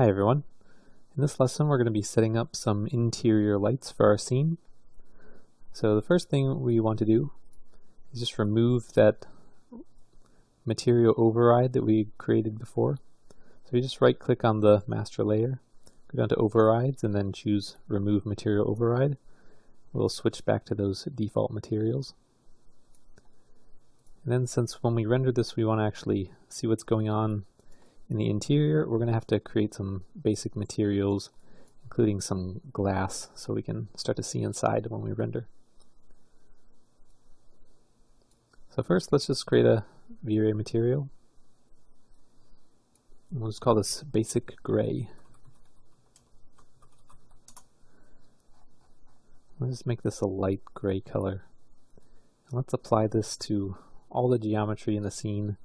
Hi everyone. In this lesson we're going to be setting up some interior lights for our scene. So the first thing we want to do is just remove that material override that we created before. So we just right click on the master layer, go down to overrides and then choose remove material override. We'll switch back to those default materials. And then since when we render this we want to actually see what's going on in the interior, we're going to have to create some basic materials, including some glass, so we can start to see inside when we render. So first, let's just create a V-Ray material. We'll just call this basic gray. Let's just make this a light gray color. And let's apply this to all the geometry in the scene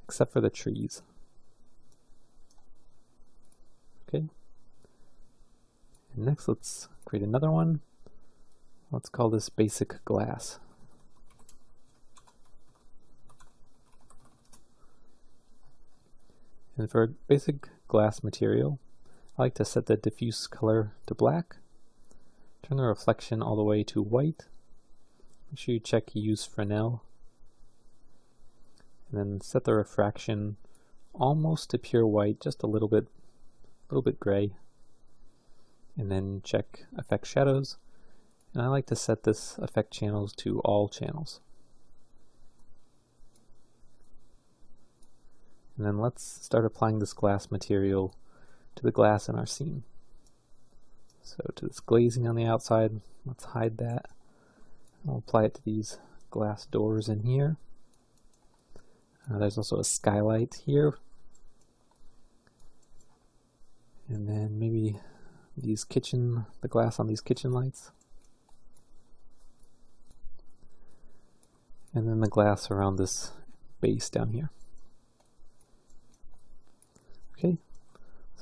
except for the trees. Okay. And next let's create another one. Let's call this basic glass. And for basic glass material, I like to set the diffuse color to black. Turn the reflection all the way to white. Make sure you check use Fresnel. And then set the refraction almost to pure white, just a little bit gray, and then check effect shadows, and I like to set this effect channels to all channels. And then let's start applying this glass material to the glass in our scene. So to this glazing on the outside, let's hide that. We'll apply it to these glass doors in here. There's also a skylight here. And then maybe the glass on these kitchen lights. And then the glass around this base down here. Okay,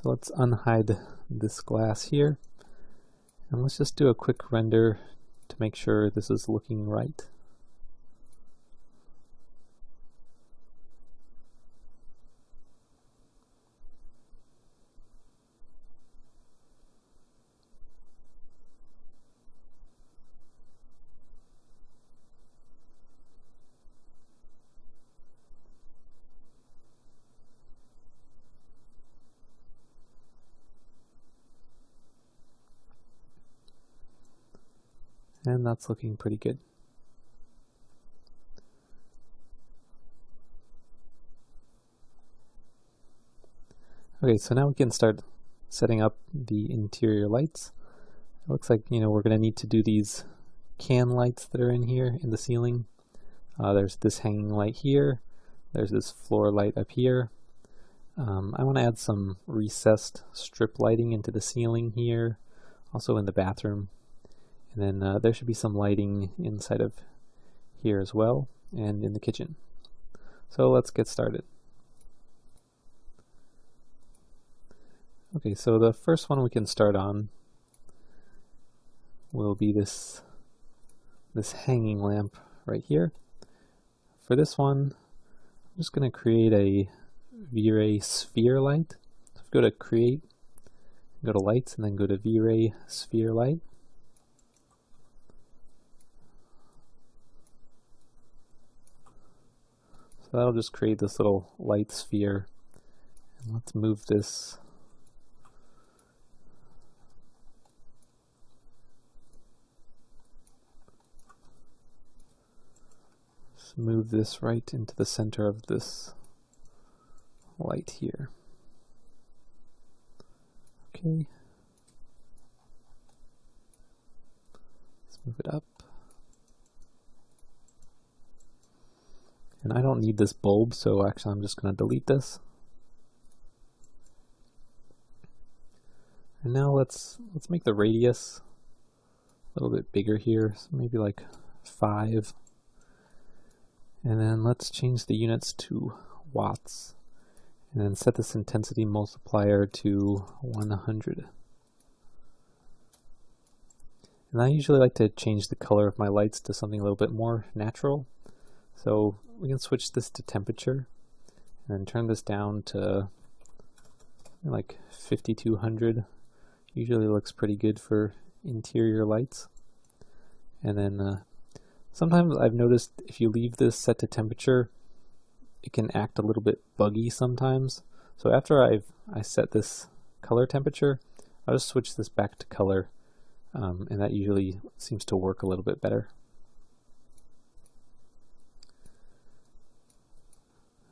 so let's unhide this glass here. And let's just do a quick render to make sure this is looking right. And that's looking pretty good. Okay, so now we can start setting up the interior lights. It looks like, we're going to need to do these can lights that are in here in the ceiling. There's this hanging light here. There's this floor light up here. I want to add some recessed strip lighting into the ceiling here, also in the bathroom. And then there should be some lighting inside of here as well, and in the kitchen. So let's get started. Okay, so the first one we can start on will be this hanging lamp right here. For this one, I'm just going to create a V-Ray sphere light. So go to Create, go to Lights, and then go to V-Ray sphere light. So that'll just create this little light sphere. And let's move this right into the center of this light here. Okay. Let's move it up. And I don't need this bulb, so actually I'm just going to delete this. And now let's make the radius a little bit bigger here, so maybe like 5. And then let's change the units to watts. And then set this intensity multiplier to 100. And I usually like to change the color of my lights to something a little bit more natural. So we can switch this to temperature and then turn this down to like 5200 usually looks pretty good for interior lights. And then sometimes I've noticed if you leave this set to temperature, it can act a little bit buggy sometimes. So after I set this color temperature, I'll just switch this back to color, and that usually seems to work a little bit better.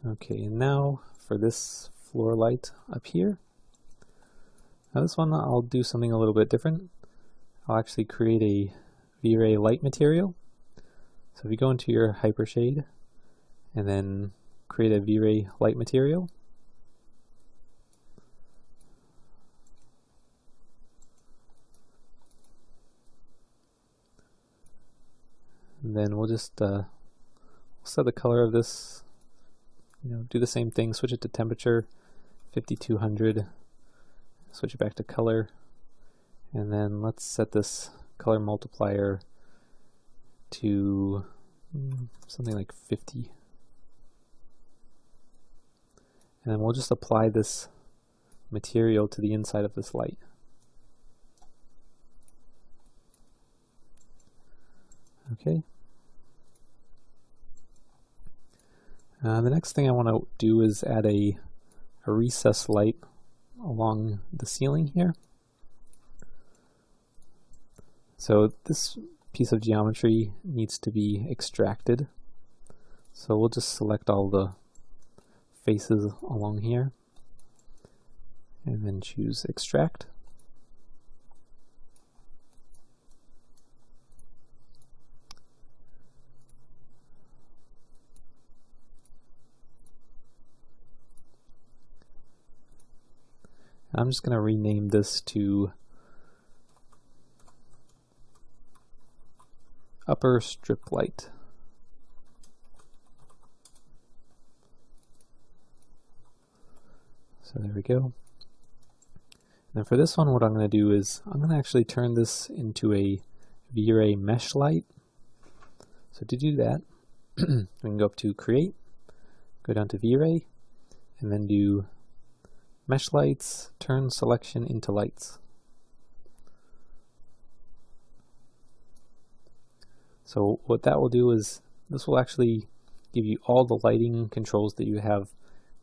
Okay, and now for this floor light up here. Now this one I'll do something a little bit different. I'll actually create a V-Ray light material. So if you go into your Hypershade and then create a V-Ray light material, and then we'll just set the color of this, do the same thing, switch it to temperature, 5200, switch it back to color, and then let's set this color multiplier to something like 50. And then we'll just apply this material to the inside of this light. Okay. The next thing I want to do is add a recessed light along the ceiling here. So this piece of geometry needs to be extracted. So we'll just select all the faces along here and then choose extract. I'm just going to rename this to upper strip light. So there we go. And for this one, what I'm going to do is I'm going to actually turn this into a V-Ray mesh light. So to do that, we can go up to Create, go down to V-Ray, and then do Mesh Lights, turn selection into lights. So what that will do is this will actually give you all the lighting controls that you have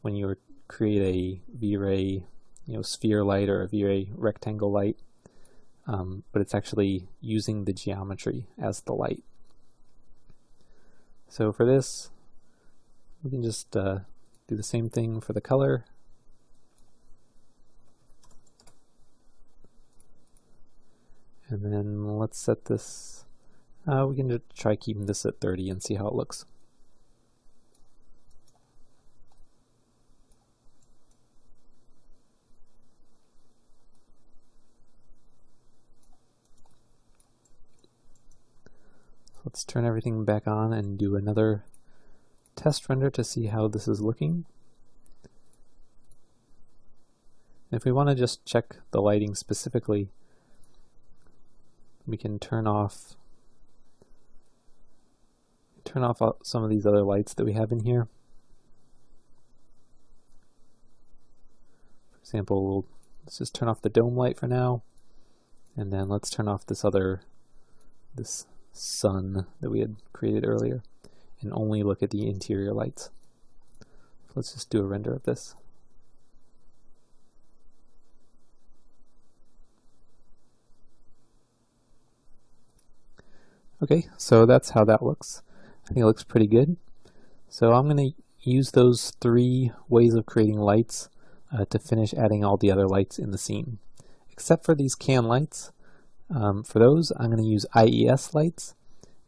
when you create a V-Ray sphere light or a V-Ray rectangle light, but it's actually using the geometry as the light. So for this, we can just do the same thing for the color. And then let's set this, we can just try keeping this at 30 and see how it looks. Let's turn everything back on and do another test render to see how this is looking. If we want to just check the lighting specifically, we can turn off some of these other lights that we have in here. For example, let's just turn off the dome light for now, and then let's turn off this sun that we had created earlier and only look at the interior lights. So let's just do a render of this. Okay, so that's how that looks. I think it looks pretty good. So I'm going to use those 3 ways of creating lights to finish adding all the other lights in the scene. Except for these can lights, for those I'm going to use IES lights,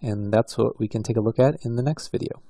and that's what we can take a look at in the next video.